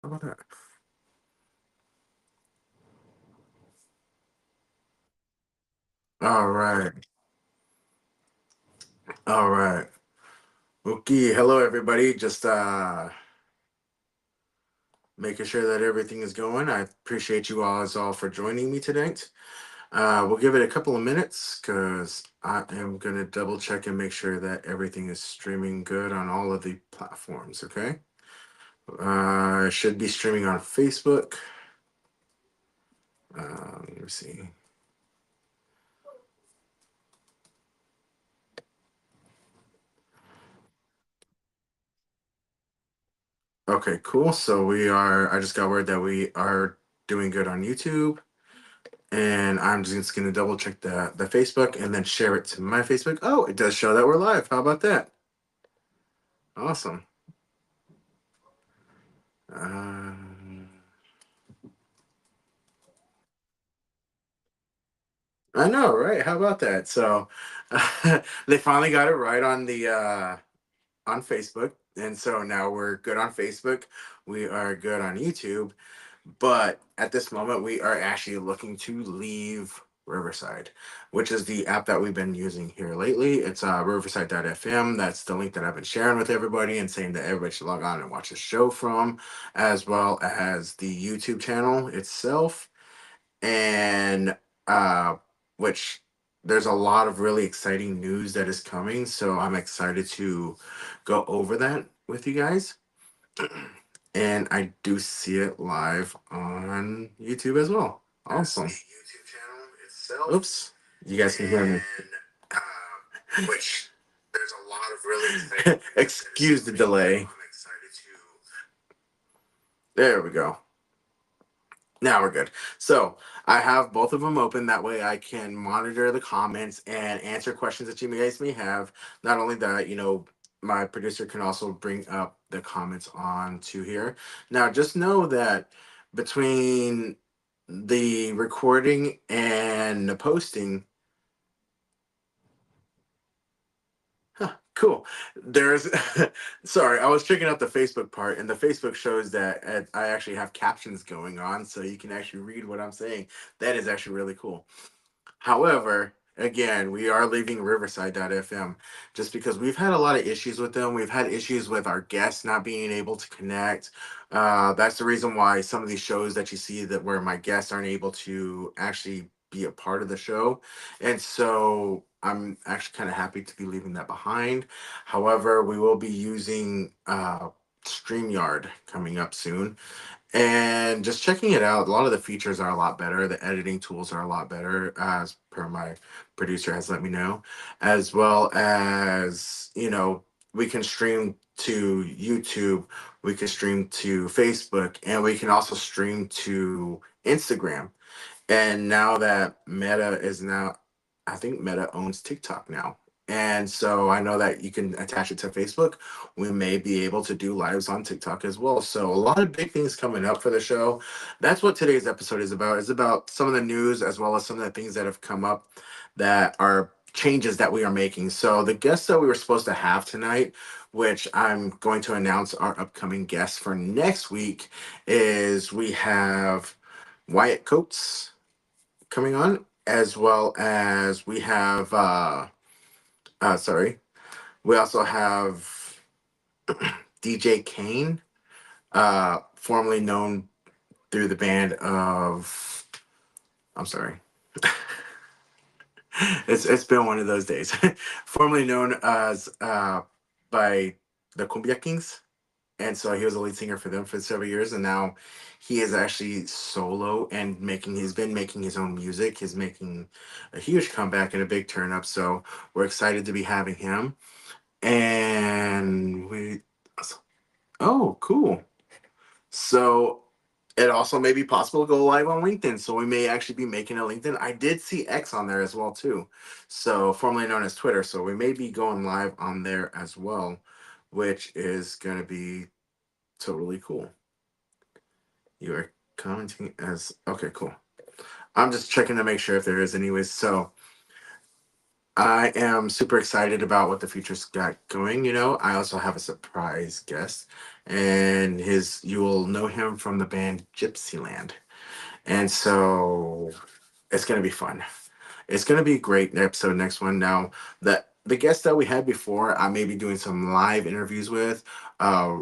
How about that? All right. All right. Okay. Hello, everybody. Just making sure that everything is going. I appreciate you all for joining me tonight. We'll give it a couple of minutes because I am gonna double check and make sure that everything is streaming good on all of the platforms. Okay. Should be streaming on Facebook. Let me see. Okay, cool. So we are. I just got word that we are doing good on YouTube. And I'm just gonna double check the Facebook and then share it to my Facebook. Oh, it does show that we're live. How about that? Awesome. Um, I know, right? How about that? So they finally got it right on Facebook, and so now we're good on Facebook. We are good on YouTube. But at this moment, we are actually looking to leave Riverside, which is the app that we've been using here lately. It's riverside.fm. That's the link that I've been sharing with everybody and saying that everybody should log on and watch the show from, as well as the YouTube channel itself. And uh, which there's a lot of really exciting news that is coming. So I'm excited to go over that with you guys. And I do see it live on YouTube as well. Awesome. YouTube channel itself. Oops. You guys can hear me. Which there's a lot of really exciting. Excuse the delay. I'm excited to. There we go. Now we're good. So I have both of them open. That way I can monitor the comments and answer questions that you guys may have. Not only that, my producer can also bring up the comments on to here. Now, just know that between the recording and the posting, huh, cool. There's, sorry, I was checking out the Facebook part, and the Facebook shows that I actually have captions going on, so you can actually read what I'm saying. That is actually really cool. However, again, we are leaving Riverside.fm just because we've had a lot of issues with them. We've had issues with our guests not being able to connect. That's the reason why some of these shows that you see that where my guests aren't able to actually be a part of the show. And so I'm actually kind of happy to be leaving that behind. However, we will be using StreamYard coming up soon and just checking it out. A lot of the features are a lot better. The editing tools are a lot better, as per my producer has let me know, as well as, we can stream to YouTube, we can stream to Facebook, and we can also stream to Instagram. And now that Meta is now, I think Meta owns TikTok now. And so I know that you can attach it to Facebook. We may be able to do lives on TikTok as well. So a lot of big things coming up for the show. That's what today's episode is about. It's about some of the news as well as some of the things that have come up that are changes that we are making. So the guests that we were supposed to have tonight, which I'm going to announce our upcoming guests for next week, is we have Wyatt Coates coming on, as well as we have sorry, we also have DJ Kane, formerly known through the band of, I'm sorry. It's been one of those days. Formerly known as by the Cumbia Kings. And so he was a lead singer for them for several years, and now he is actually solo and he's been making his own music. He's making a huge comeback and a big turn up. So we're excited to be having him. And oh, cool. So it also may be possible to go live on LinkedIn. So we may actually be making a LinkedIn. I did see X on there as well too. So formerly known as Twitter. So we may be going live on there as well, which is going to be totally cool. You are commenting as okay, cool. I'm just checking to make sure if there is anyways. So I am super excited about what the future's got going. I also have a surprise guest, and you will know him from the band Gypsyland. And so it's going to be fun. It's going to be a great episode next one. Now, the guest that we had before, I may be doing some live interviews with uh,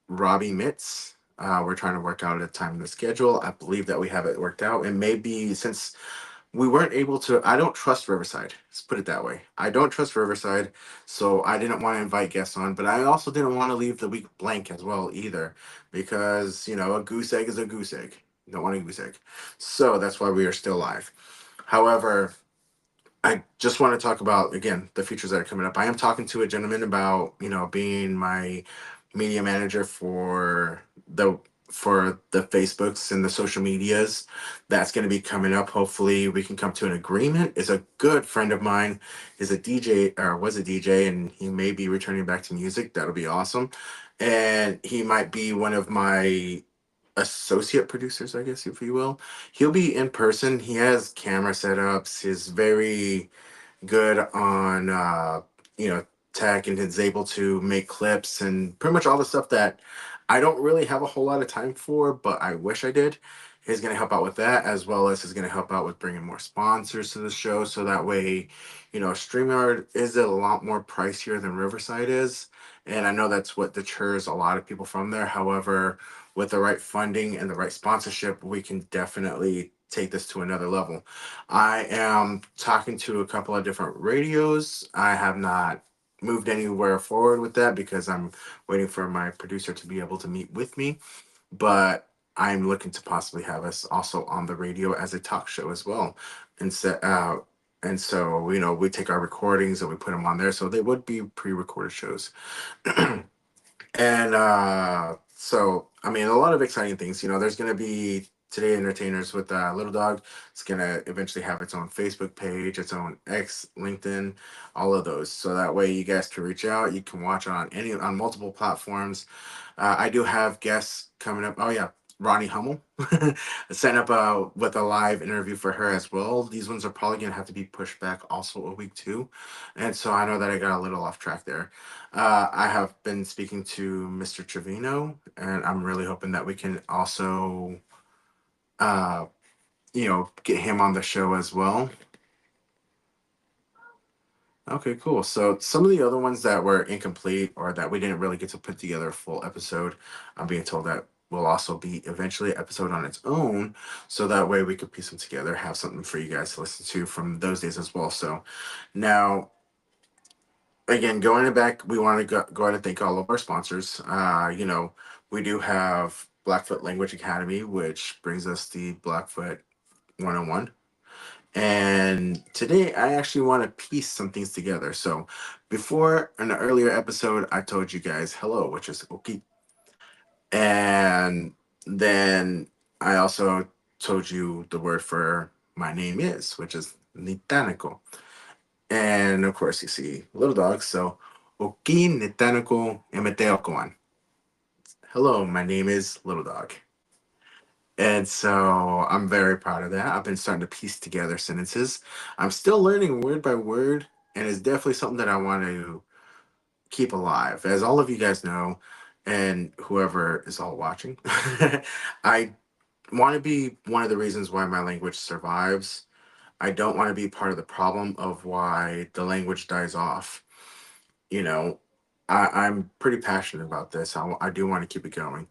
Robbie Mitz. We're trying to work out a time in the schedule. I believe that we have it worked out. And maybe since we weren't able to, I don't trust Riverside. Let's put it that way. I don't trust Riverside, so I didn't want to invite guests on, but I also didn't want to leave the week blank as well either, because a goose egg is a goose egg. You don't want a goose egg, so that's why we are still live. However, I just want to talk about again the features that are coming up. I am talking to a gentleman about being my media manager the Facebooks and the social medias. That's going to be coming up. Hopefully, we can come to an agreement. Is a good friend of mine. Is a DJ or was a DJ, and he may be returning back to music. That'll be awesome, and he might be one of my associate producers, I guess, if you will. He'll be in person. He has camera setups. He's very good on you know tech, and is able to make clips and pretty much all the stuff that I don't really have a whole lot of time for, but I wish I did. He's going to help out with that, as well as he's going to help out with bringing more sponsors to the show, so that way StreamYard is a lot more pricier than Riverside is, and I know that's what deters a lot of people from there. However, with the right funding and the right sponsorship, we can definitely take this to another level. I am talking to a couple of different radios. I have not moved anywhere forward with that because I'm waiting for my producer to be able to meet with me. But I'm looking to possibly have us also on the radio as a talk show as well. And so we take our recordings and we put them on there. So they would be pre-recorded shows. And so, I mean, a lot of exciting things. There's going to be Today Entertainers with Little Dog. It's going to eventually have its own Facebook page, its own X, LinkedIn, all of those. So that way you guys can reach out. You can watch on multiple platforms. I do have guests coming up. Oh, yeah. Ronnie Hummel. Set up with a live interview for her as well. These ones are probably going to have to be pushed back also a week too. And so I know that I got a little off track there. I have been speaking to Mr. Trevino, and I'm really hoping that we can also, uh, get him on the show as well. Okay, cool. So some of the other ones that were incomplete or that we didn't really get to put together a full episode, I'm being told that will also be eventually an episode on its own. So that way we could piece them together, have something for you guys to listen to from those days as well. So now, again, going back, we want to go ahead and thank all of our sponsors. We do have Blackfoot Language Academy, which brings us the Blackfoot 101. And today I actually want to piece some things together. So before in an earlier episode, I told you guys hello, which is okay. And then I also told you the word for my name is, which is Nitaniko. And of course, you see little dogs. So, Oki Nitaniko Emeteokoan. Hello, my name is Little Dog. And so I'm very proud of that. I've been starting to piece together sentences. I'm still learning word by word, and it's definitely something that I want to keep alive. As all of you guys know, and whoever is all watching, I want to be one of the reasons why my language survives. I don't want to be part of the problem of why the language dies off. you know, I'm pretty passionate about this. I do want to keep it going.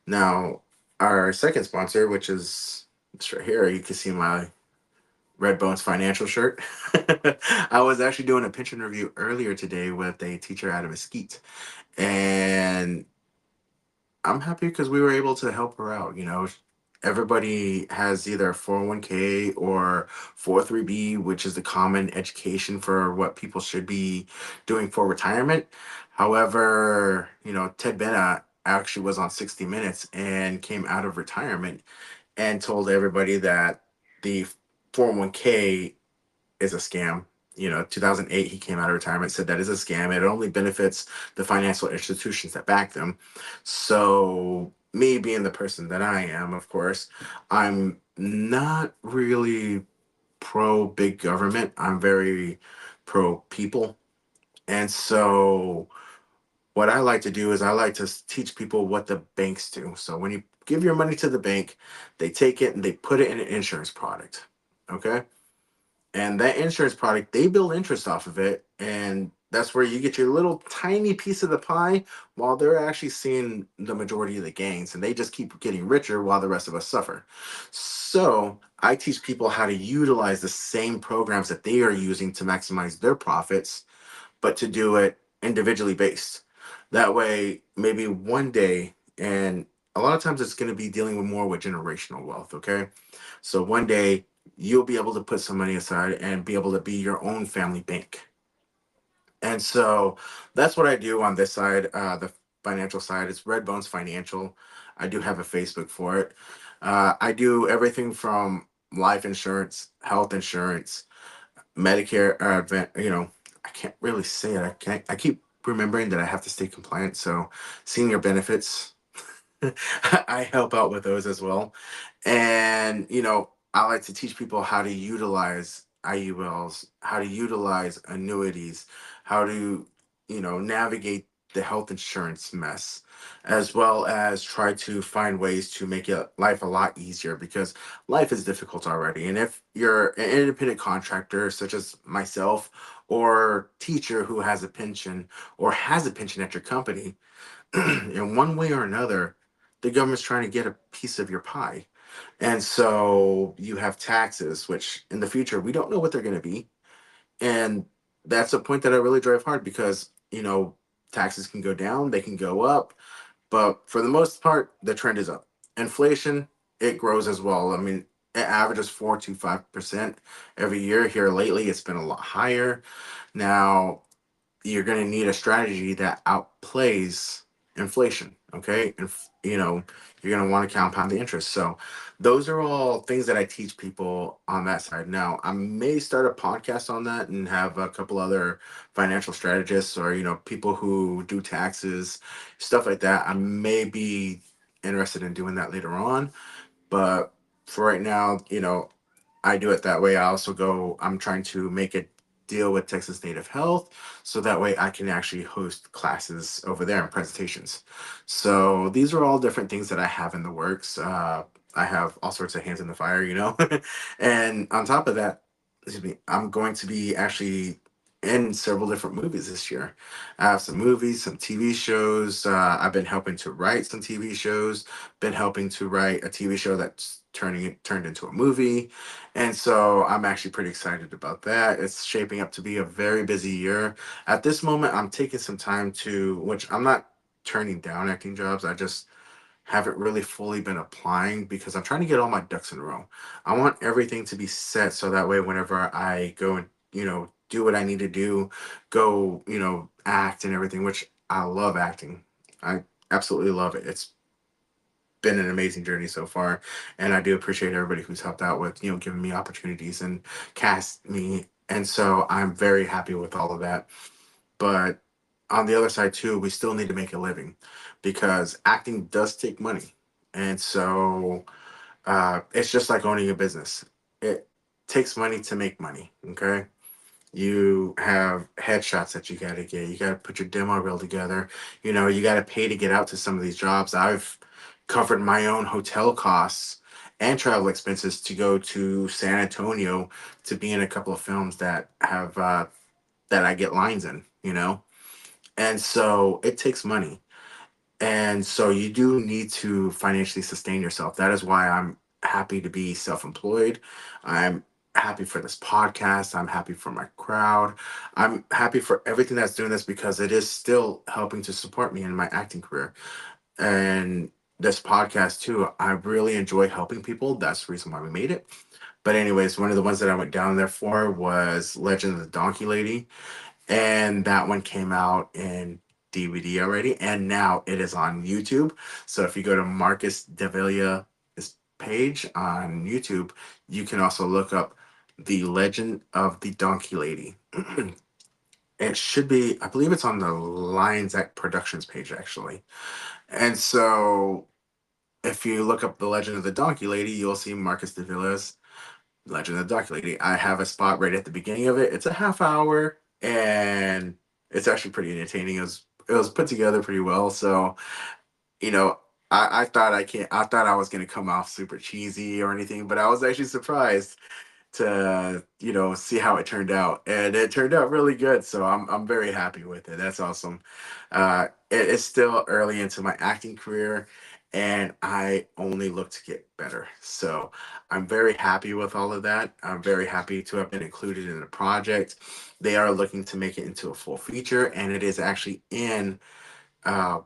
Now, our second sponsor, which is it's right here, you can see my Red Bones financial shirt. I was actually doing a pitch interview earlier today with a teacher out of Mesquite, and I'm happy because we were able to help her out. Everybody has either 401k or 403b, which is the common education for what people should be doing for retirement. However, Ted Bennett actually was on 60 Minutes and came out of retirement and told everybody that the 401k is a scam. 2008, he came out of retirement, said that is a scam. It only benefits the financial institutions that back them. So, me being the person that I am, of course, I'm not really pro big government. I'm very pro people. And so what I like to do is I like to teach people what the banks do. So when you give your money to the bank, they take it and they put it in an insurance product. Okay. And that insurance product, they build interest off of it. And that's where you get your little tiny piece of the pie while they're actually seeing the majority of the gains. And they just keep getting richer while the rest of us suffer. So I teach people how to utilize the same programs that they are using to maximize their profits, but to do it individually based. That way, maybe one day, and a lot of times it's going to be dealing with more with generational wealth. Okay. So one day you'll be able to put some money aside and be able to be your own family bank. And so that's what I do on this side, the financial side. It's Red Bones Financial. I do have a Facebook for it. I do everything from life insurance, health insurance, Medicare, I can't really say it. I can't. I keep remembering that I have to stay compliant. So, senior benefits, I help out with those as well. And, I like to teach people how to utilize IULs, how to utilize annuities, how to, navigate the health insurance mess, as well as try to find ways to make life a lot easier because life is difficult already. And if you're an independent contractor, such as myself, or teacher who has a pension or has a pension at your company, in one way or another, the government's trying to get a piece of your pie. And so you have taxes, which in the future we don't know what they're going to be. And that's a point that I really drive hard because, taxes can go down, they can go up, but for the most part, the trend is up. Inflation, it grows as well. I mean, it averages 4 to 5% every year. Here lately, it's been a lot higher. Now, you're going to need a strategy that outplays inflation. Okay. And, you're going to want to compound the interest. So, those are all things that I teach people on that side. Now, I may start a podcast on that and have a couple other financial strategists or, people who do taxes, stuff like that. I may be interested in doing that later on. But for right now, I do it that way. I'm trying to make a deal with Texas Native Health so that way I can actually host classes over there and presentations. So these are all different things that I have in the works. I have all sorts of hands in the fire. And on top of that, excuse me, I'm going to be actually in several different movies this year. I have some movies, some TV shows. I've been helping to write some TV shows, been helping to write a TV show that's turned into a movie. And so I'm actually pretty excited about that. It's shaping up to be a very busy year. At this moment, I'm taking some time which I'm not turning down acting jobs. I just haven't really fully been applying because I'm trying to get all my ducks in a row. I want everything to be set so that way whenever I go and, do what I need to do, go, act and everything, which I love acting. I absolutely love it. It's been an amazing journey so far, and I do appreciate everybody who's helped out with giving me opportunities and cast me, and so I'm very happy with all of that. But on the other side too, we still need to make a living because acting does take money, and so it's just like owning a business. It takes money to make money. Okay, you have headshots that you got to get. You got to put your demo reel together. You got to pay to get out to some of these jobs. I've covered my own hotel costs and travel expenses to go to San Antonio to be in a couple of films that I get lines in. And so it takes money. And so you do need to financially sustain yourself. That is why I'm happy to be self employed. I'm happy for this podcast. I'm happy for my crowd. I'm happy for everything that's doing this because it is still helping to support me in my acting career. And this podcast, too, I really enjoy helping people. That's the reason why we made it. But, anyways, one of the ones that I went down there for was Legend of the Donkey Lady, and that one came out in DVD already, and now it is on YouTube. So if you go to Marcus Davila's page on YouTube, you can also look up The Legend of the Donkey Lady. It should be, I believe it's on the Lions Act Productions page actually. And so if you look up The Legend of the Donkey Lady, you'll see Marcus Davilas. Legend of the Dark Lady. I have a spot right at the beginning of it. It's a half hour, and it's actually pretty entertaining. It was put together pretty well. So you know, I thought I thought I was gonna come off super cheesy or anything, but I was actually surprised to see how it turned out, and it turned out really good. So I'm very happy with it. That's awesome. It's still early into my acting career, and I only look to get better. So I'm very happy with all of that. I'm very happy to have been included in the project. They are looking to make it into a full feature, and it is actually in uh,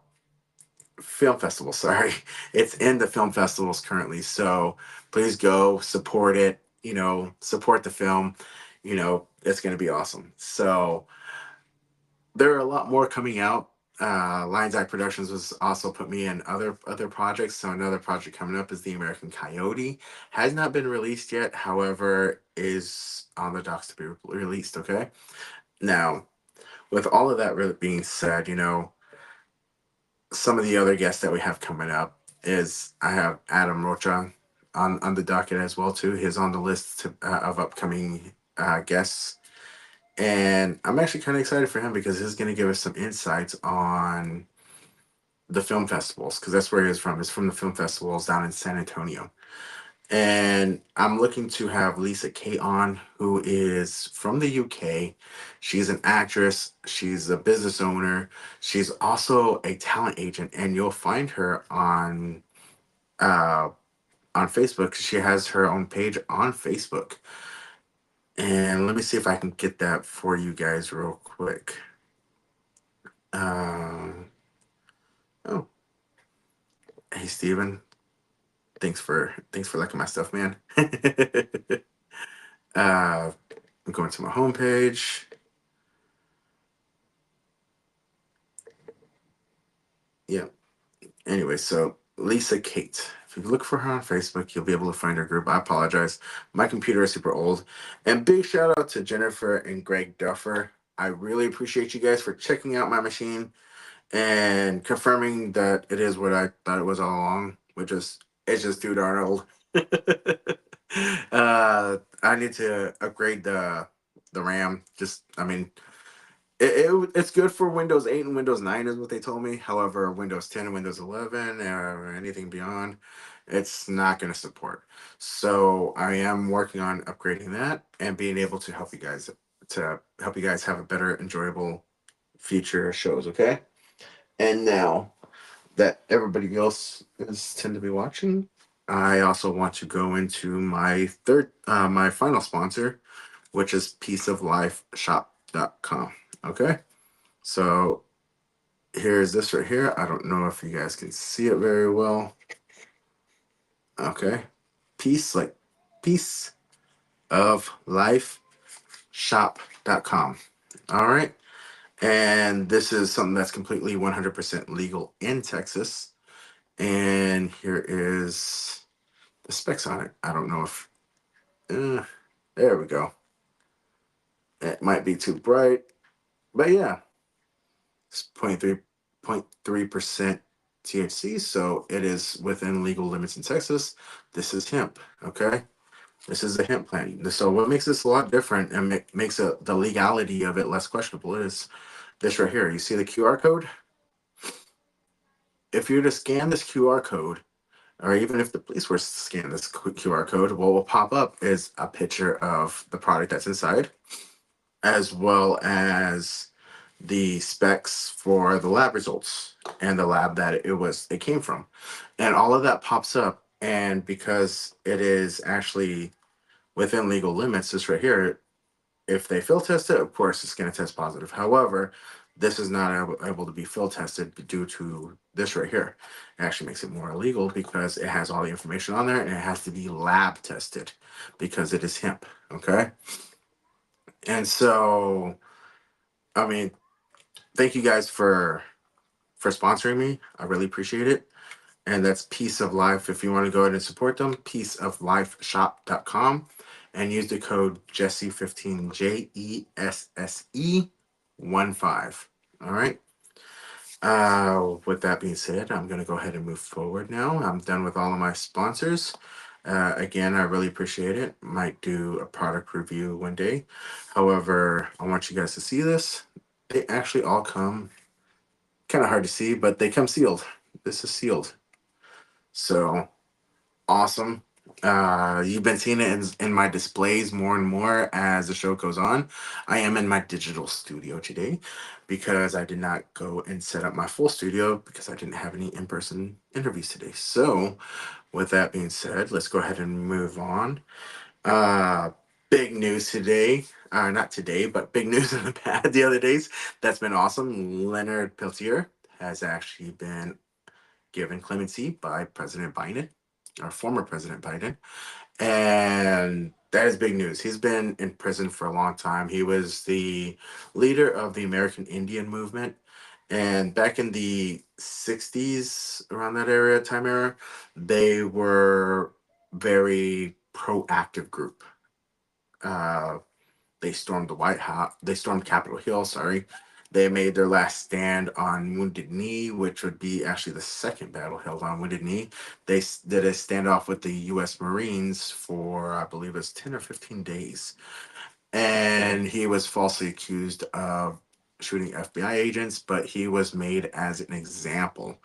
film festival. Sorry, it's in the film festivals currently. So please go support it. Support the film. It's going to be awesome. So there are a lot more coming out. Lion's Eye Productions was also put me in other projects. So another project coming up is The American Coyote. Has not been released yet, however, is on the docs to be released. Okay. Now, with all of that really being said, some of the other guests that we have coming up is I have Adam Rocha on the docket as well too. He's on the list of upcoming guests, and I'm actually kind of excited for him because he's going to give us some insights on the film festivals because that's where he's from. He's from the film festivals down in San Antonio. And I'm looking to have Lisa Kate on, who is from the UK. She's an actress, she's a business owner, she's also a talent agent, and you'll find her uh, on Facebook. She has her own page on Facebook. And let me see if I can get that for you guys real quick. Um, oh, hey Steven. Thanks for liking my stuff, man. I'm going to my homepage. Yeah. Anyway, so Lisa Kate. If you look for her on Facebook, you'll be able to find her group. I apologize. My computer is super old. And big shout out to Jennifer and Greg Duffer. I really appreciate you guys for checking out my machine and confirming that it is what I thought it was all along, which is it's just too darn old. I need to upgrade the RAM. I mean, it's good for Windows 8 and Windows 9 is what they told me. However, Windows 10 and Windows 11 or anything beyond, it's not going to support. So I am working on upgrading that and being able to help you guys have a better, enjoyable future shows. Okay. And now that everybody else is tend to be watching, I also want to go into my final sponsor, which is peaceoflifeshop.com. Okay. So here's this right here. I don't know if you guys can see it very well. Okay. Peace, like peace of life shop.com. All right. And this is something that's completely 100% legal in Texas. And here is the specs on it. I don't know if, uh, there we go. It might be too bright, but yeah, it's 0.3% THC, so it is within legal limits in Texas. This is hemp, okay? This is a hemp plant. So what makes this a lot different and makes the legality of it less questionable is this right here. You see the QR code? If you were to scan this QR code, or even if the police were to scan this QR code, what will pop up is a picture of the product that's inside, as well as the specs for the lab results and the lab that it came from, and all of that pops up. And because it is actually within legal limits, this right here, if they field test it, of course it's going to test positive. However, this is not able to be field tested due to this right here. It actually makes it more illegal because it has all the information on there and it has to be lab tested because it is hemp. Okay. And so, I mean, thank you guys for sponsoring me. I really appreciate it. And that's Peace of Life. If you want to go ahead and support them, peaceoflifeshop.com and use the code Jesse15, JESSE15. All right. With that being said, I'm going to go ahead and move forward now. I'm done with all of my sponsors. Again, I really appreciate it. Might do a product review one day. However, I want you guys to see this. They actually all come kind of hard to see, but they come sealed. This is sealed. So awesome. You've been seeing it in my displays more and more as the show goes on. I am in my digital studio today because I did not go and set up my full studio because I didn't have any in person interviews today. So, with that being said, let's go ahead and move on. Uh, Big news today. Not today, but big news in the past the other days. That's been awesome. Leonard Peltier has actually been given clemency by President Biden, or former President Biden. And that is big news. He's been in prison for a long time. He was the leader of the American Indian movement. And back in the 60s, around that area, time era, they were very proactive group. Uh, they stormed the White House. They stormed Capitol Hill. Sorry, they made their last stand on Wounded Knee, which would be actually the second battle held on Wounded Knee. They did a standoff with the U.S. Marines for, I believe, it's 10 or 15 days, and he was falsely accused of shooting FBI agents, but he was made as an example.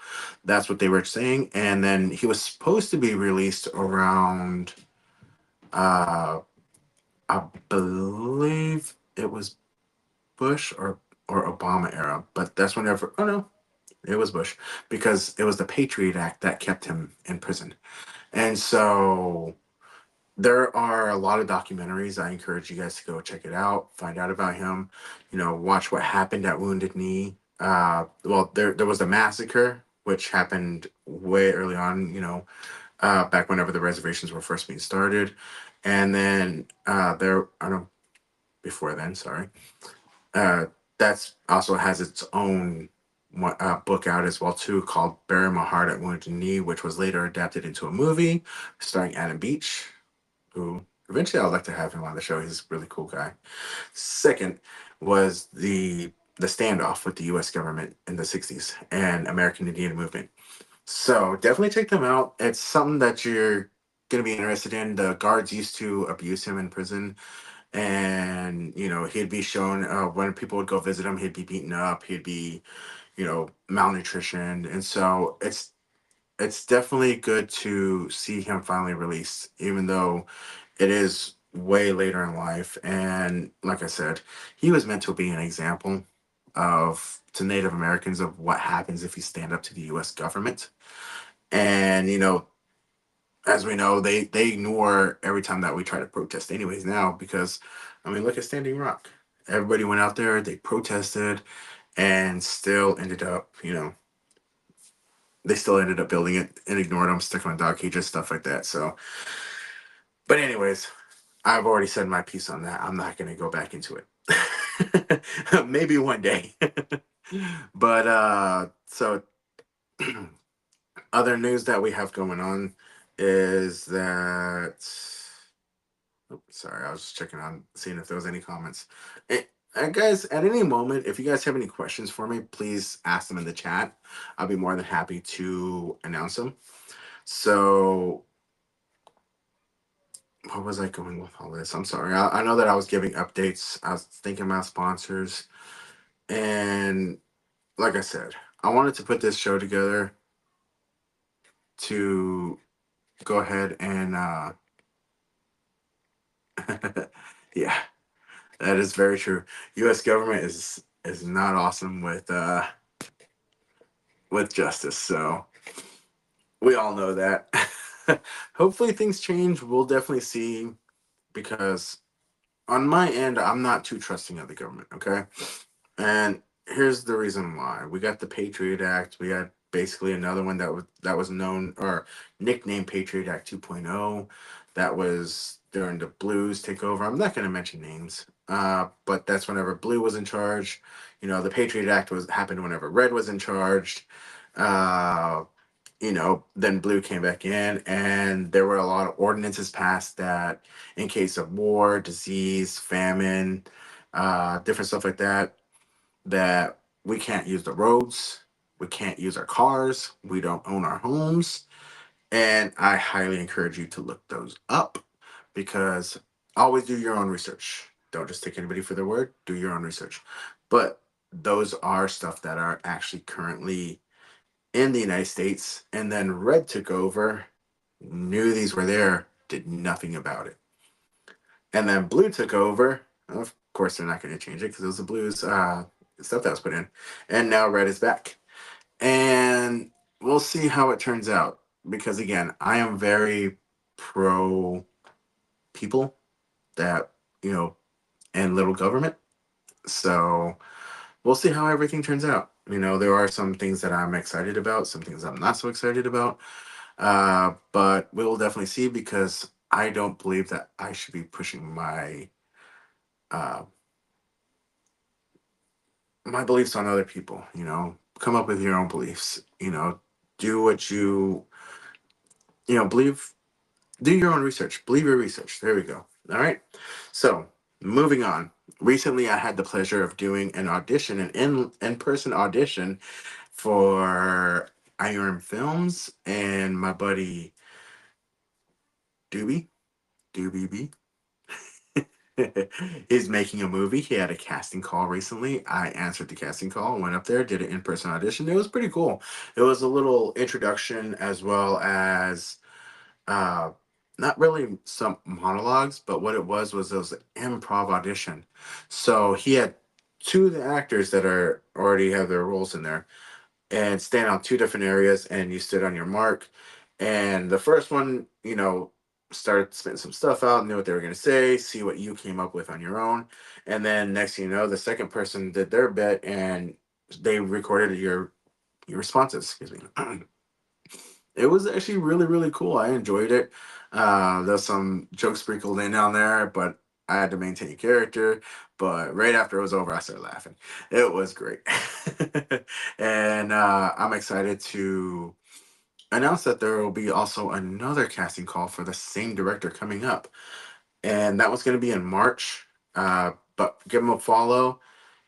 That's what they were saying, and then he was supposed to be released around. Uh, I believe it was Bush or Obama era, but that's whenever. Oh no, it was Bush because it was the Patriot Act that kept him in prison. And so there are a lot of documentaries. I encourage you guys to go check it out, find out about him. Watch what happened at Wounded Knee. Well, there was a massacre which happened way early on. Back whenever the reservations were first being started, and then there. I don't know, before then. Sorry. uh, that's also has its own book out as well too, called "Bury My Heart at Wounded Knee," which was later adapted into a movie starring Adam Beach, who eventually I'd like to have him on the show. He's a really cool guy. Second was the standoff with the U.S. government in the '60s and American Indian movement. So definitely check them out. It's something that you're going to be interested in. The guards used to abuse him in prison, and he'd be shown, when people would go visit him, he'd be beaten up, he'd be malnutrition. And so it's definitely good to see him finally released, even though it is way later in life. And like I said, he was meant to be an example of to Native Americans of what happens if you stand up to the US government. And as we know, they ignore every time that we try to protest anyways now, because I mean, look at Standing Rock. Everybody went out there, they protested, and still ended up, they still ended up building it and ignored them, stuck on dog cages, stuff like that. So, but anyways, I've already said my piece on that. I'm not going to go back into it. Maybe one day. But so other news that we have going on is that, oh, sorry, I was just checking on seeing if there was any comments. And guys, at any moment, if you guys have any questions for me, please ask them in the chat. I'll be more than happy to announce them. So, what was I going with all this? I'm sorry. I know that I was giving updates. I was thinking about sponsors, and like I said, I wanted to put this show together to go ahead and yeah, that is very true. U.S. government is not awesome with justice, so we all know that. Hopefully, things change. We'll definitely see, because on my end, I'm not too trusting of the government. Okay, and here's the reason why. We got the Patriot Act. We had basically another one that was known or nicknamed Patriot Act 2.0. That was during the Blues takeover. I'm not going to mention names, but that's whenever Blue was in charge. The Patriot Act was happened whenever Red was in charge. Uh, then Blue came back in, and there were a lot of ordinances passed that, in case of war, disease, famine, different stuff like that, that we can't use the roads, we can't use our cars, we don't own our homes, And I highly encourage you to look those up because always do your own research. Don't just take anybody for their word, do your own research. But those are stuff that are actually currently in the United States. And then Red took over, knew these were there, did nothing about it. And then Blue took over. Of course, they're not going to change it because it was the Blues stuff that was put in. And now Red is back. And we'll see how it turns out. Because again, I am very pro people that, you know, and little government. So we'll see how everything turns out. There are some things that I'm excited about, some things I'm not so excited about. But we'll definitely see because I don't believe that I should be pushing uh, my beliefs on other people. Come up with your own beliefs. Do what believe. Do your own research. Believe your research. There we go. All right. So moving on. Recently, I had the pleasure of doing an audition, an in person audition for Iron Films, and my buddy Doobie Doobie B is making a movie. He had a casting call recently. I answered the casting call, went up there, did an in person audition. It was pretty cool. It was a little introduction as well as uh not really some monologues, but what it was an improv audition. So he had two of the actors that are already have their roles in there and stand on two different areas, and you stood on your mark. And the first one, started spitting some stuff out, knew what they were going to say, see what you came up with on your own. And then next thing you know, the second person did their bit and they recorded your responses. Excuse me. It was actually really, really cool. I enjoyed it. There's some jokes sprinkled in down there, but I had to maintain character. But right after it was over, I started laughing. It was great. And I'm excited to announce that there will be also another casting call for the same director coming up. And that was going to be in March. But give them a follow.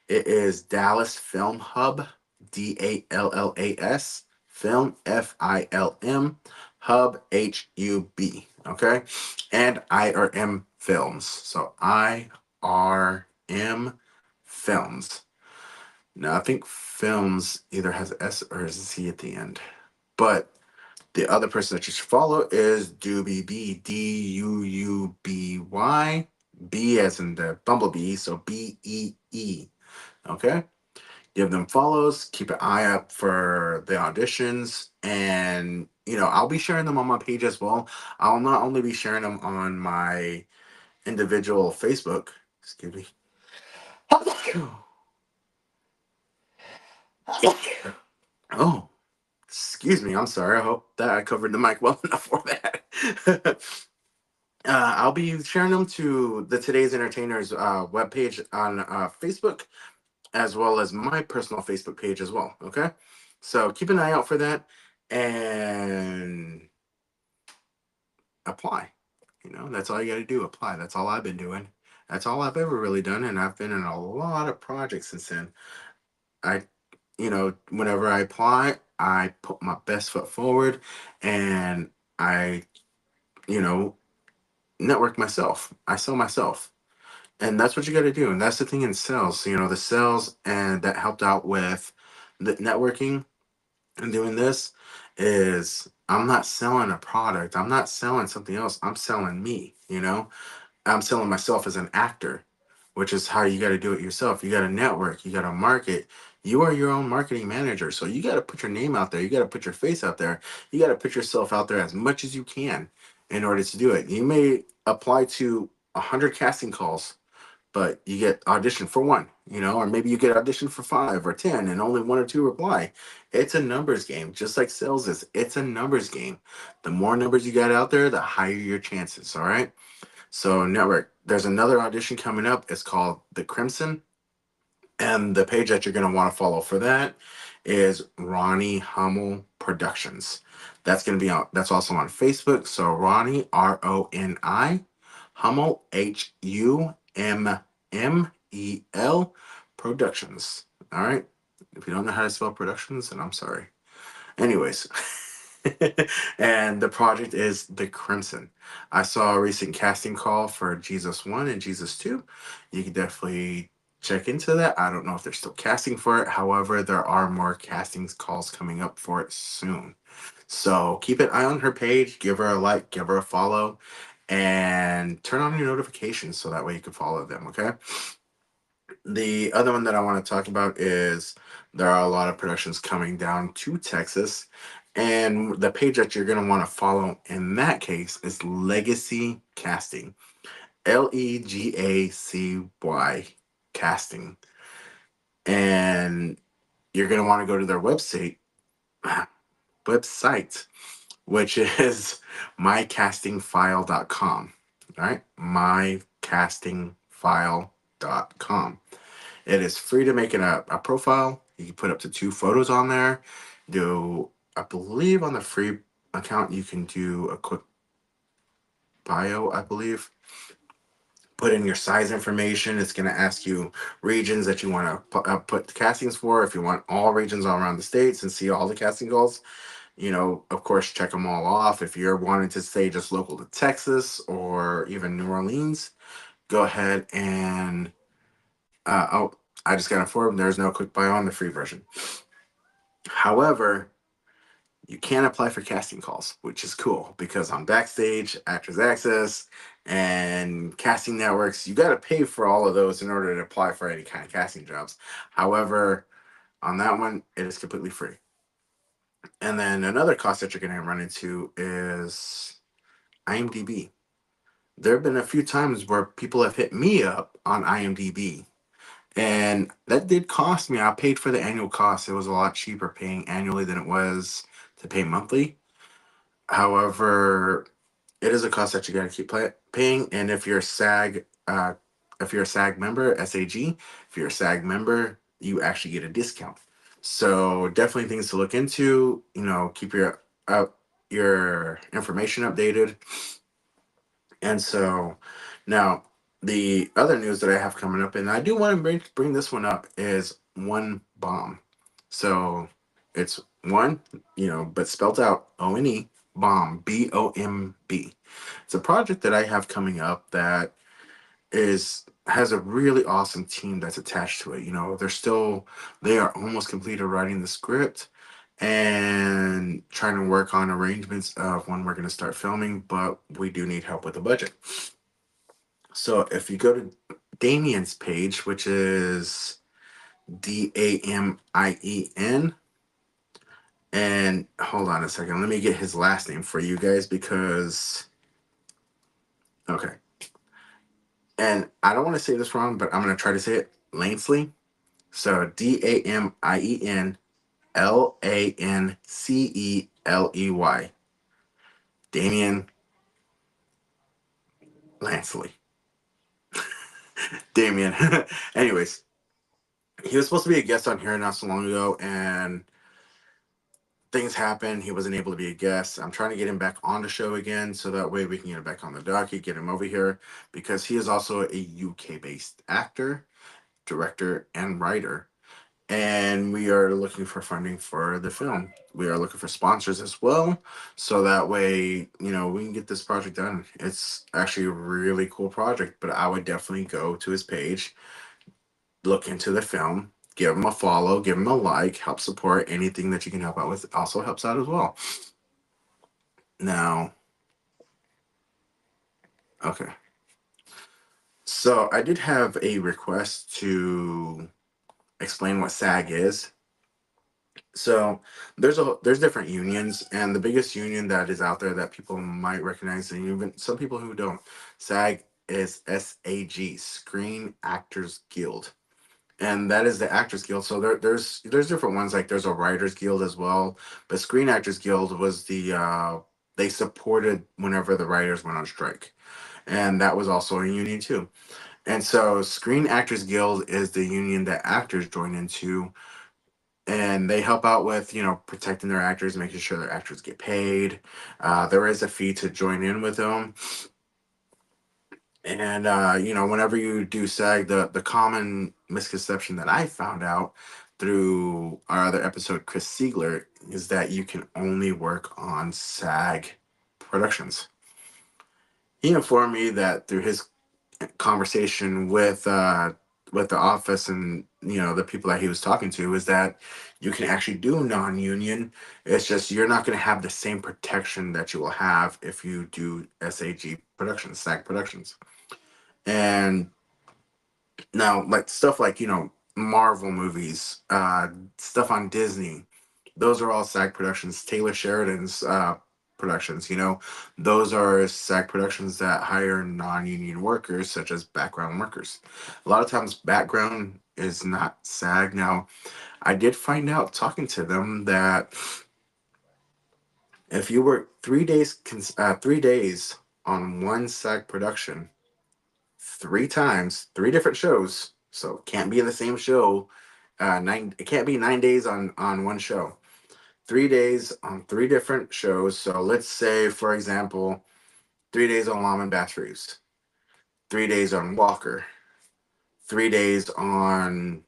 It is Dallas Film Hub, DALLAS, Film FILM, Hub HUB. Okay. And IRM Films. So IRM Films. Now, I think Films either has S or Z at the end. But the other person that you should follow is Doobie B, DUUBY, B as in the bumblebee, so BEE. Okay? Give them follows, keep an eye out for the auditions, and I'll be sharing them on my page as well. I'll not only be sharing them on my individual Facebook, excuse me. Oh, excuse me. I'm sorry. I hope that I covered the mic well enough for that. I'll be sharing them to the Today's Entertainers webpage on Facebook, as well as my personal Facebook page as well. Okay, so keep an eye out for that and apply. That's all you got to do. Apply. That's all I've been doing. That's all I've ever really done, and I've been in a lot of projects since then. I, whenever I apply, I put my best foot forward, and I, you know, network myself. I sell myself. And that's what you got to do. And that's the thing in sales, the sales and that helped out with the networking and doing this is I'm not selling a product. I'm not selling something else. I'm selling me. I'm selling myself as an actor, which is how you got to do it yourself. You got to network, you got to market. You are your own marketing manager. So you got to put your name out there. You got to put your face out there. You got to put yourself out there as much as you can in order to do it. You may apply to 100 casting calls, but you get auditioned for one, or maybe you get auditioned for 5 or 10 and only one or two reply. It's a numbers game, just like sales is. It's a numbers game. The more numbers you got out there, the higher your chances. All right. So network, there's another audition coming up. It's called The Crimson. And the page that you're going to want to follow for that is Ronnie Hummel Productions. That's going to be on, that's also on Facebook. So Ronnie, RONI, Hummel, HUMMEL Productions. All right. If you don't know how to spell productions, then I'm sorry. Anyways, And the project is The Crimson. I saw a recent casting call for Jesus 1 and Jesus 2. You can definitely check into that. I don't know if they're still casting for it. However, there are more casting calls coming up for it soon. So keep an eye on her page, give her a like, give her a follow, and turn on your notifications so that way you can follow them, okay? The other one that I want to talk about is there are a lot of productions coming down to Texas. And the page that you're going to want to follow in that case is Legacy Casting. Legacy Casting. And you're going to want to go to their website, which is mycastingfile.com. All right, mycastingfile.com. It is free to make a profile. You can put up to 2 photos on there. Do I believe on the free account you can do a quick bio, I believe. Put in your size information. It's going to ask you regions that you want to put the castings for. If you want all regions all around the states and see all the casting calls, of course, check them all off. If you're wanting to stay just local to Texas or even New Orleans, go ahead and oh, I just got informed there's no quick buy on the free version. However, you can apply for casting calls, which is cool because on Backstage, Actors Access, and casting networks, you got to pay for all of those in order to apply for any kind of casting jobs. However, on that one, it is completely free. And then another cost that you're going to run into is IMDb. There have been a few times where people have hit me up on IMDb, and that did cost me. I paid for the annual cost. It was a lot cheaper paying annually than it was to pay monthly. However, it is a cost that you got to keep paying. And if you're a SAG member, SAG, if you're a SAG member, you actually get a discount. So definitely things to look into. Keep your information updated. And so now the other news that I have coming up, and I do want to bring this one up, is One Bomb. So it's one, but spelled out ONE Bomb, BOMB. It's a project that I have coming up that has a really awesome team that's attached to it. They are almost completed writing the script and trying to work on arrangements of when we're going to start filming, but we do need help with the budget. So if you go to Damien's page, which is DAMIEN, and hold on a second, let me get his last name for you guys because okay. And I don't want to say this wrong, but I'm going to try to say it. Lansley. So DAMIENLANCELEY. Damien Lansley. Damien. Anyways, he was supposed to be a guest on here not so long ago, and things happened. He wasn't able to be a guest. I'm trying to get him back on the show again so that way we can get him back on the docket, get him over here because he is also a UK based actor, director, and writer. And we are looking for funding for the film. We are looking for sponsors as well, so that way we can get this project done. It's actually a really cool project, but I would definitely go to his page, look into the film, give him a follow, give him a like, help support anything that you can help out with. Also helps out as well. Now, okay. So I did have a request to explain what SAG is. So there's different unions, and the biggest union that is out there that people might recognize, and even some people who don't, SAG is SAG, Screen Actors Guild, and that is the Actors Guild. So there's different ones, like there's a Writers Guild as well, but Screen Actors Guild was they supported whenever the writers went on strike, and that was also a union too. And so Screen Actors Guild is the union that actors join into, and they help out with protecting their actors, making sure their actors get paid. There is a fee to join in with them, and whenever you do SAG, the common misconception that I found out, through our other episode, Chris Siegler, is that you can only work on SAG productions. He informed me that through his conversation with the office and the people that he was talking to is that you can actually do non-union. It's just you're not going to have the same protection that you will have if you do SAG productions, SAG productions. And now, like stuff like Marvel movies, stuff on Disney, those are all SAG productions. Taylor Sheridan's productions, those are SAG productions that hire non-union workers, such as background workers. A lot of times, background is not SAG. Now, I did find out talking to them that if you work 3 days, 3 days on one SAG production, three times, three different shows. So it can't be in the same show. Nine. It can't be 9 days on one show. 3 days on three different shows. So let's say, for example, 3 days on Lawman Bass Reeves, 3 days on Walker, 3 days on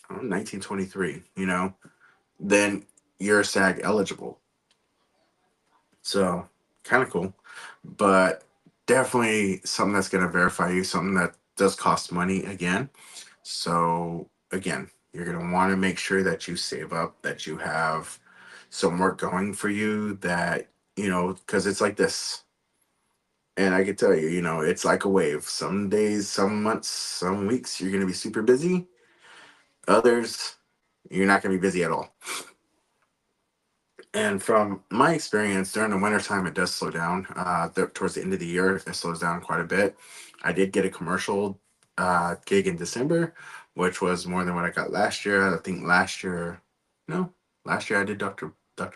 1923. Then you're SAG eligible. So kind of cool, but definitely something that's going to verify you. Something that does cost money again. So again, you're going to want to make sure that you save up, that you have some work going for you, that because it's like this. And I can tell you, it's like a wave. Some days, some months, some weeks, you're going to be super busy. Others, you're not going to be busy at all. And from my experience, during the wintertime, it does slow down. Towards the end of the year, it slows down quite a bit. I did get a commercial gig in December, which was more than what I got last year. I think last year, no, last year I did Dr.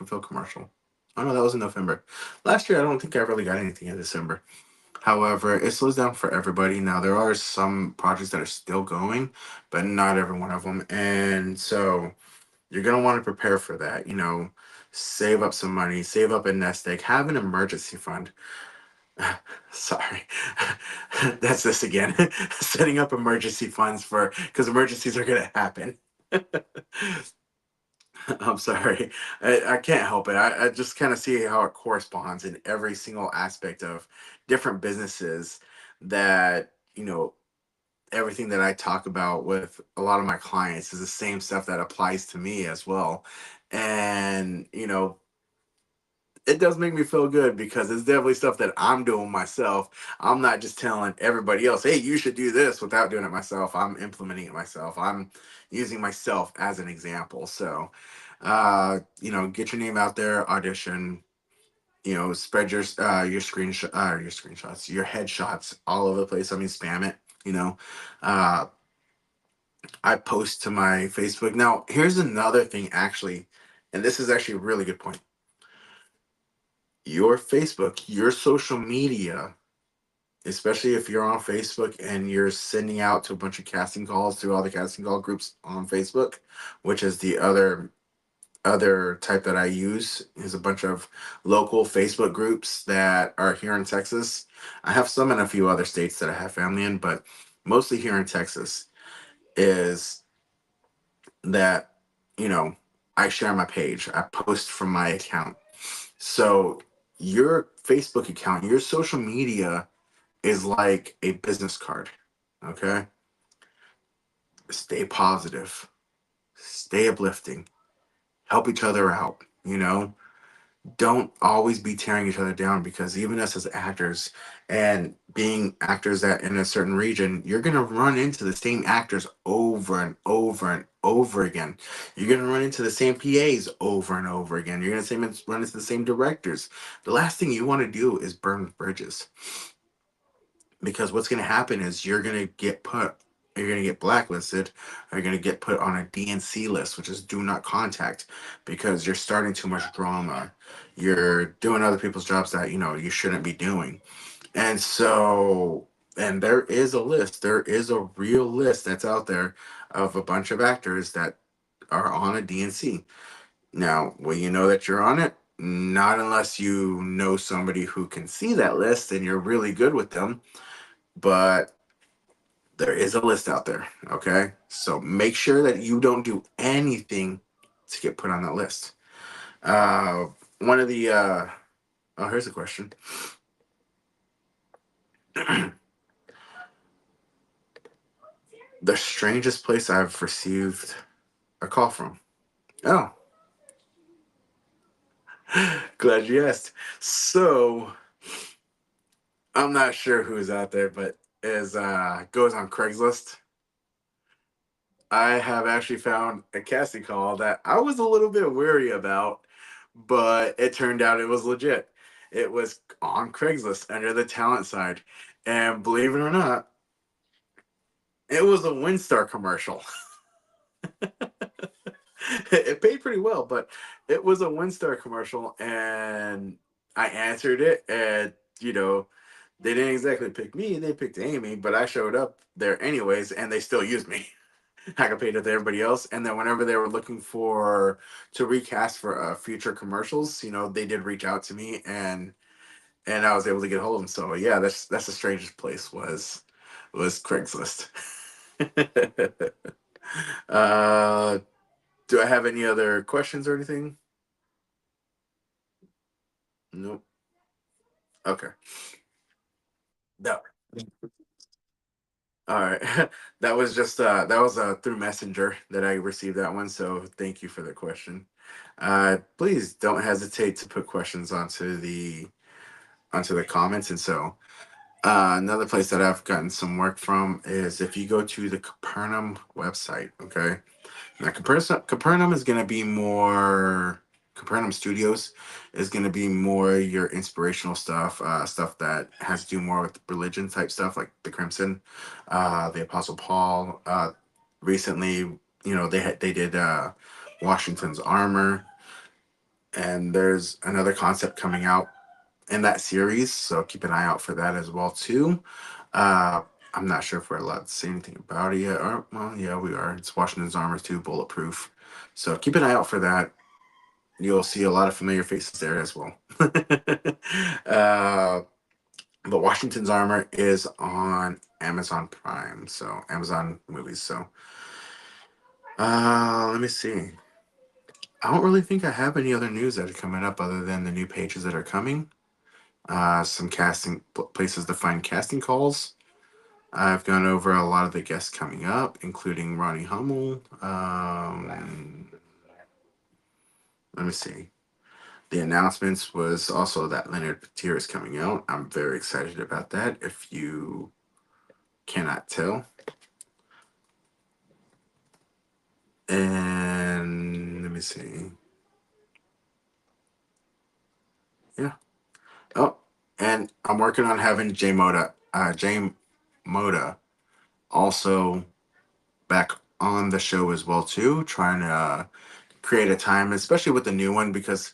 Phil commercial. Oh no, that was in November. Last year, I don't think I really got anything in December. However, it slows down for everybody. Now, there are some projects that are still going, but not every one of them. And so you're going to want to prepare for that. Save up some money, save up a nest egg, have an emergency fund. Sorry, that's this again. Setting up emergency funds for because emergencies are going to happen. I'm sorry. I can't help it. I just kind of see how it corresponds in every single aspect of different businesses that, everything that I talk about with a lot of my clients is the same stuff that applies to me as well. And, it does make me feel good because it's definitely stuff that I'm doing myself. I'm not just telling everybody else, hey, you should do this without doing it myself. I'm implementing it myself. I'm using myself as an example. So, get your name out there, audition, spread your screenshots, your headshots all over the place. I mean, spam it, you know. Uh, I post to my Facebook. Now, here's another thing, actually, and this is actually a really good point. Your Facebook, your social media, especially if you're on Facebook and you're sending out to a bunch of casting calls through all the casting call groups on Facebook, which is the other type that I use, is a bunch of local Facebook groups that are here in Texas. I have some in a few other states that I have family in, but mostly here in Texas is that, you know, I share my page. I post from my account. So your Facebook account, your social media is like a business card. Okay? Stay positive, stay uplifting, help each other out, don't always be tearing each other down, because even us as actors and being actors that in a certain region, you're going to run into the same actors over and over and over again. You're going to run into the same PAs over and over again. You're going to run into the same directors. The last thing you want to do is burn bridges, because what's going to happen is you're going to get blacklisted, or you're going to get put on a DNC list, which is do not contact, because you're starting too much drama. You're doing other people's jobs that, you shouldn't be doing. And so, and there is a list, there is a real list that's out there of a bunch of actors that are on a DNC. Now, will you know that you're on it? Not unless you know somebody who can see that list and you're really good with them. But There is a list out there. Okay. So make sure that you don't do anything to get put on that list. Uh, one of the, oh, here's a question. The strangest place I've received a call from. Oh, glad you asked. So I'm not sure who's out there, but as goes on Craigslist, I have actually found a casting call that I was a little bit weary about, but it turned out it was legit. It was on Craigslist under the talent side. And believe it or not, it was a Windstar commercial. It paid pretty well, but it was a Windstar commercial, and I answered it, and they didn't exactly pick me; they picked Amy, but I showed up there anyways, and they still used me. I got paid with everybody else, and then whenever they were looking for to recast for future commercials, they did reach out to me, and I was able to get a hold of them. So yeah, that's the strangest place was Craigslist. uh, do I have any other questions or anything? Nope. Okay. No. All right. That was through Messenger that I received that one. So thank you for the question. Please don't hesitate to put questions onto the comments. And so another place that I've gotten some work from is if you go to the Capernaum website. Okay. Now, Capernaum is going to be more. Capernaum Studios is going to be more your inspirational stuff, stuff that has to do more with religion type stuff, like the Crimson, the Apostle Paul. Recently, they did Washington's Armor, and there's another concept coming out in that series, so keep an eye out for that as well too. Uh, I'm not sure if we're allowed to say anything about it yet. Or, well, yeah, we are. It's Washington's Armor 2, Bulletproof. So keep an eye out for that. You'll see a lot of familiar faces there as well. uh, but Washington's Armor is on Amazon Prime, so Amazon movies. So let me see. I don't really think I have any other news that are coming up other than the new pages that are coming. Some places to find casting calls. I've gone over a lot of the guests coming up, including Ronnie Hummel. Let me see. The announcements was also that Leonard Petir is coming out. I'm very excited about that. If you cannot tell, and let me see. Yeah. Oh, and I'm working on having Jay Moda, also back on the show as well too, trying to create a time, especially with the new one, because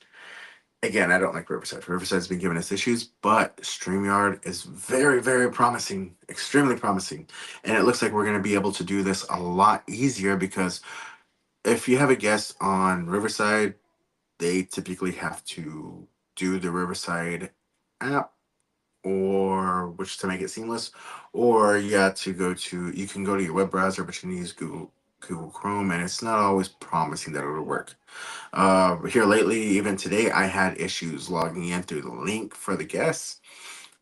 again, I don't like Riverside. Riverside's been giving us issues, but StreamYard is very, very promising, extremely promising. And it looks like we're going to be able to do this a lot easier because if you have a guest on Riverside, they typically have to do the Riverside app or which to make it seamless, or you can go to your web browser, but you need to use Google Chrome, and it's not always promising that it'll work. Here lately, even today, I had issues logging in through the link for the guests.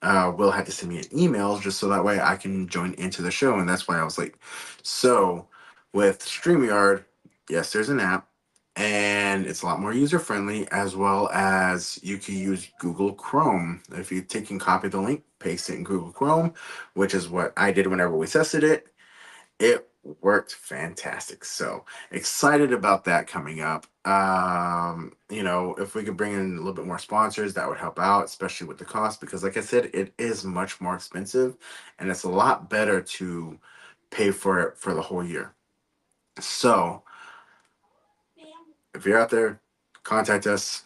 Will had to send me an email just so that way I can join into the show, and that's why I was late. So, with StreamYard, yes, there's an app, and it's a lot more user friendly, as well as you can use Google Chrome. If you take and copy the link, paste it in Google Chrome, which is what I did whenever we tested it, it worked fantastic. So excited about that coming up. If we could bring in a little bit more sponsors, that would help out, especially with the cost, because like I said, it is much more expensive and it's a lot better to pay for it for the whole year. So if you're out there, contact us.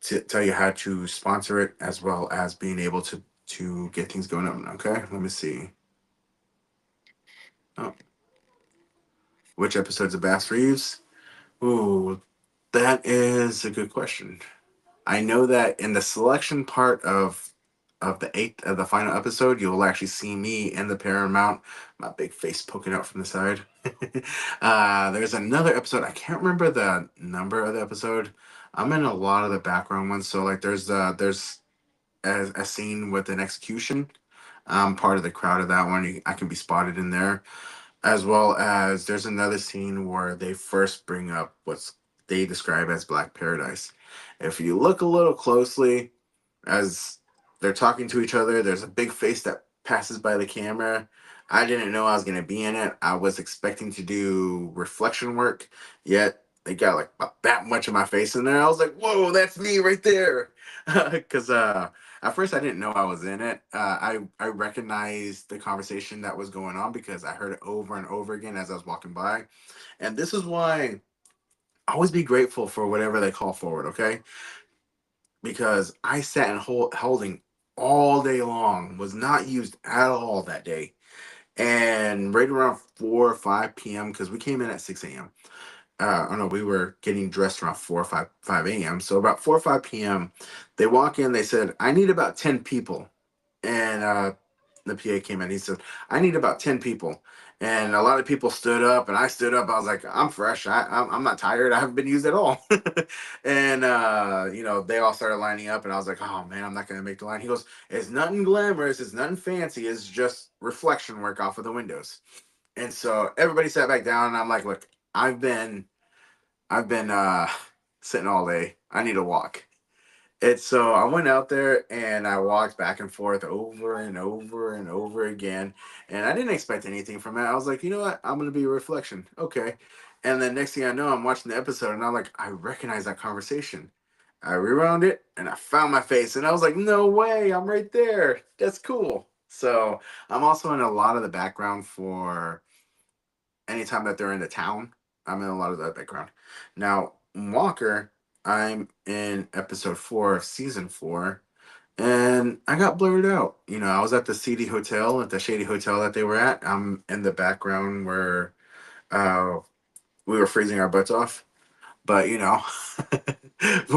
Tell you how to sponsor it as well as being able to get things going up. Okay, let me see. Oh, which episodes of Bass Reeves? Ooh, that is a good question. I know that in the selection part of of the final episode, you'll actually see me in the Paramount, my big face poking out from the side. There's another episode. I can't remember the number of the episode. I'm in a lot of the background ones. So like there's a scene with an execution. I'm part of the crowd of that one. I can be spotted in there, as well as there's another scene where they first bring up what's they describe as Black Paradise. If you look a little closely, as they're talking to each other, there's a big face that passes by the camera. I didn't know I was going to be in it. I was expecting to do reflection work, yet they got like about that much of my face in there. I was like, whoa, that's me right there. Because at first I didn't know I was in it. I recognized the conversation that was going on because I heard it over and over again as I was walking by. And this is why always be grateful for whatever they call forward, okay? Because I sat and holding all day long, was not used at all that day. And right around 4 or 5 p.m., because we came in at 6 a.m. Oh no, we were getting dressed around 4 or 5 a.m. So about 4 or 5 p.m., they walk in, they said, I need about 10 people. And the PA came in. He said, "I need about 10 people." And a lot of people stood up, and I stood up. I was like, "I'm fresh. I'm not tired. I haven't been used at all." And they all started lining up, and I was like, "Oh man, I'm not gonna make the line." He goes, "It's nothing glamorous. It's nothing fancy. It's just reflection work off of the windows." And so everybody sat back down, and I'm like, "Look, I've been sitting all day. I need a walk." And so I went out there and I walked back and forth over and over and over again. And I didn't expect anything from it. I was like, you know what? I'm going to be a reflection. Okay. And then next thing I know, I'm watching the episode and I'm like, I recognize that conversation. I rewound it and I found my face and I was like, no way. I'm right there. That's cool. So I'm also in a lot of the background for anytime that they're in the town. I'm in a lot of that background. Now, Walker, I'm in episode 4 of season 4, and I got blurred out. I was at the seedy hotel, at the shady hotel that they were at. I'm in the background where uh, we were freezing our butts off, but we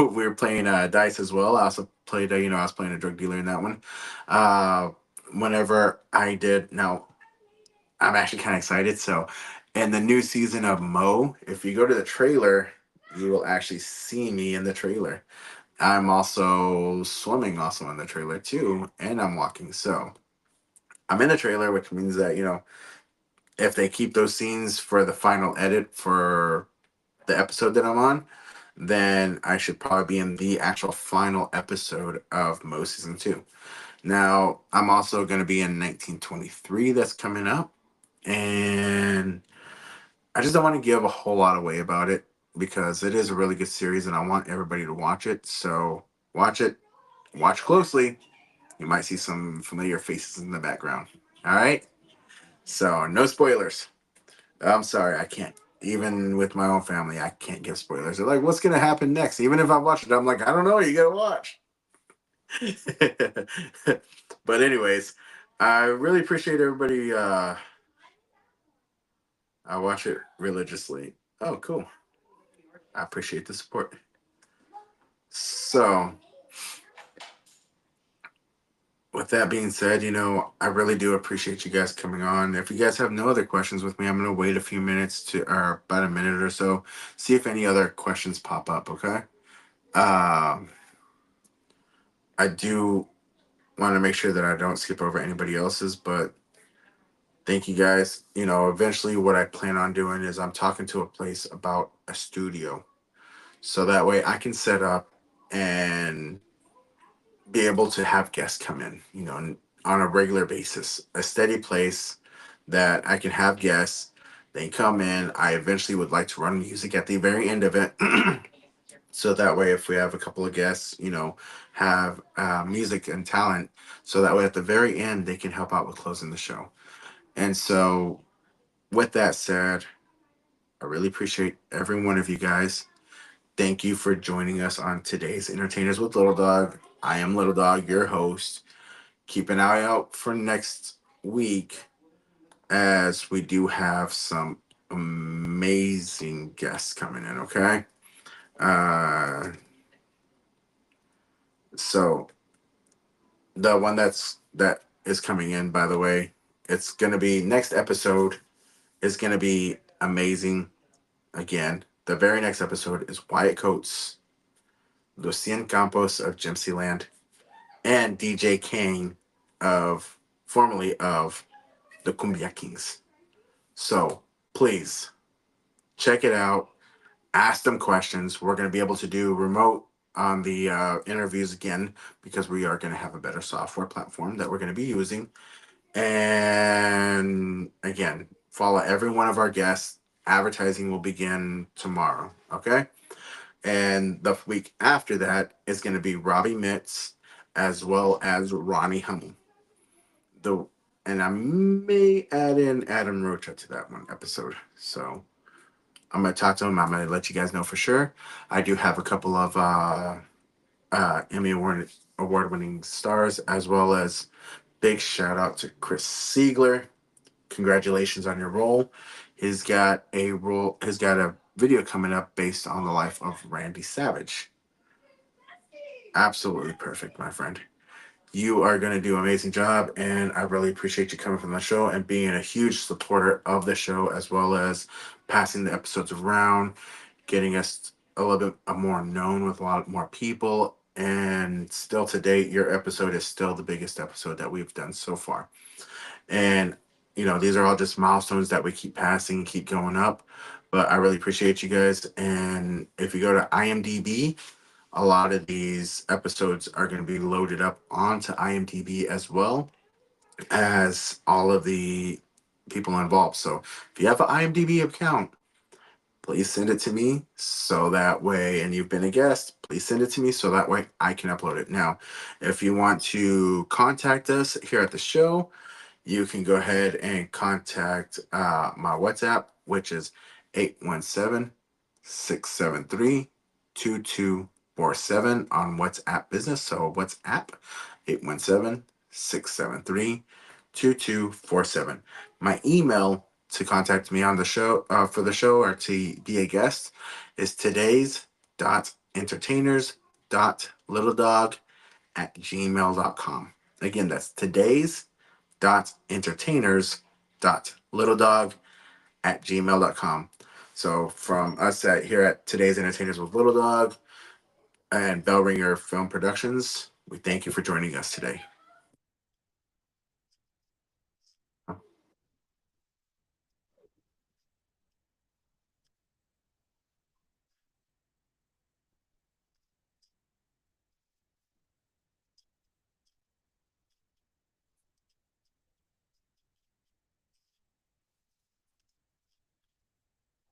were playing dice as well. I also played, I was playing a drug dealer in that one. Uh, Whenever I did, now I'm actually kind of excited. So, in the new season of Mo, if you go to the trailer, you will actually see me in the trailer. I'm also swimming, also in the trailer too, and I'm walking. So, I'm in the trailer, which means that, if they keep those scenes for the final edit for the episode that I'm on, then I should probably be in the actual final episode of Mo season 2. Now, I'm also going to be in 1923 that's coming up. And I just don't want to give a whole lot away about it because it is a really good series and I want everybody to watch it. So watch it, watch closely. You might see some familiar faces in the background. All right. So no spoilers. I'm sorry, I can't. Even with my own family, I can't give spoilers. They're like, "What's gonna happen next?" Even if I watch it, I'm like, "I don't know. You gotta watch." But anyways, I really appreciate everybody. I watch it religiously. Oh, cool. I appreciate the support. So, with that being said, I really do appreciate you guys coming on. If you guys have no other questions with me, I'm going to wait a few minutes or about a minute or so, see if any other questions pop up, okay? Um, I do want to make sure that I don't skip over anybody else's, but thank you guys. Eventually, what I plan on doing is I'm talking to a place about a studio. So that way I can set up and be able to have guests come in, on a regular basis, a steady place that I can have guests. They come in. I eventually would like to run music at the very end of it. So that way, if we have a couple of guests, have music and talent. So that way, at the very end, they can help out with closing the show. And so, with that said, I really appreciate every one of you guys. Thank you for joining us on today's Entertainers with Little Dog. I am Little Dog, your host. Keep an eye out for next week as we do have some amazing guests coming in, okay? Uh, so The one that is coming in, by the way, it's gonna be next episode is gonna be amazing again. The very next episode is Wyatt Coates, Lucien Campos of Gypsy Land, and DJ Kane of formerly of the Cumbia Kings. So please check it out. Ask them questions. We're going to be able to do remote on the interviews again because we are going to have a better software platform that we're going to be using. And again, follow every one of our guests. Advertising will begin tomorrow. Okay. And the week after that is going to be Robbie Mitz as well as Ronnie Hummel. The and I may add in Adam Rocha to that one episode. So I'm gonna talk to him. I'm gonna let you guys know for sure. I do have a couple of Emmy award winning stars, as well as big shout out to Chris Siegler. Congratulations on your role. He's got a role. He's got a video coming up based on the life of Randy Savage. Absolutely perfect, my friend. You are going to do an amazing job, and I really appreciate you coming from the show and being a huge supporter of the show, as well as passing the episodes around, getting us a little bit more known with a lot more people. And still to date, your episode is still the biggest episode that we've done so far. And these are all just milestones that we keep passing, keep going up. But I really appreciate you guys. And if you go to IMDb, a lot of these episodes are going to be loaded up onto IMDb as well as all of the people involved. So if you have an IMDb account, please send it to me so that way, and you've been a guest, please send it to me so that way I can upload it. Now, if you want to contact us here at the show, you can go ahead and contact my WhatsApp, which is 817-673-2247 on WhatsApp Business. So WhatsApp 817-673-2247. My email to contact me on the show for the show or to be a guest is today's.entertainers.littledog@gmail.com. Again, that's today's.entertainers.littledog@gmail.com. So from us at here at Today's Entertainers with Little Dog and Bell Ringer Film Productions, we thank you for joining us today.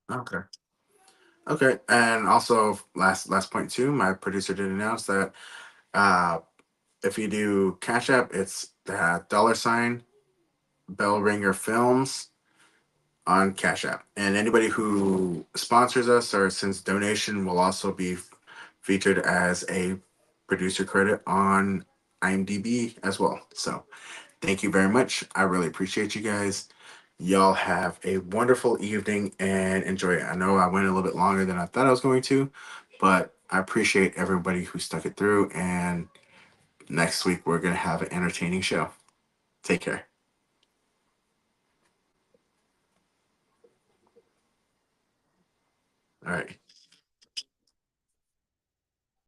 Okay. Okay. And also last point too, my producer did announce that uh if you do Cash App, it's the $ Bell Ringer Films on Cash App. And anybody who sponsors us or sends donation will also be featured as a producer credit on IMDb as well. So thank you very much. I really appreciate you guys. Y'all have a wonderful evening and enjoy it. I know I went a little bit longer than I thought I was going to, but I appreciate everybody who stuck it through. And next week, we're going to have an entertaining show. Take care. All right.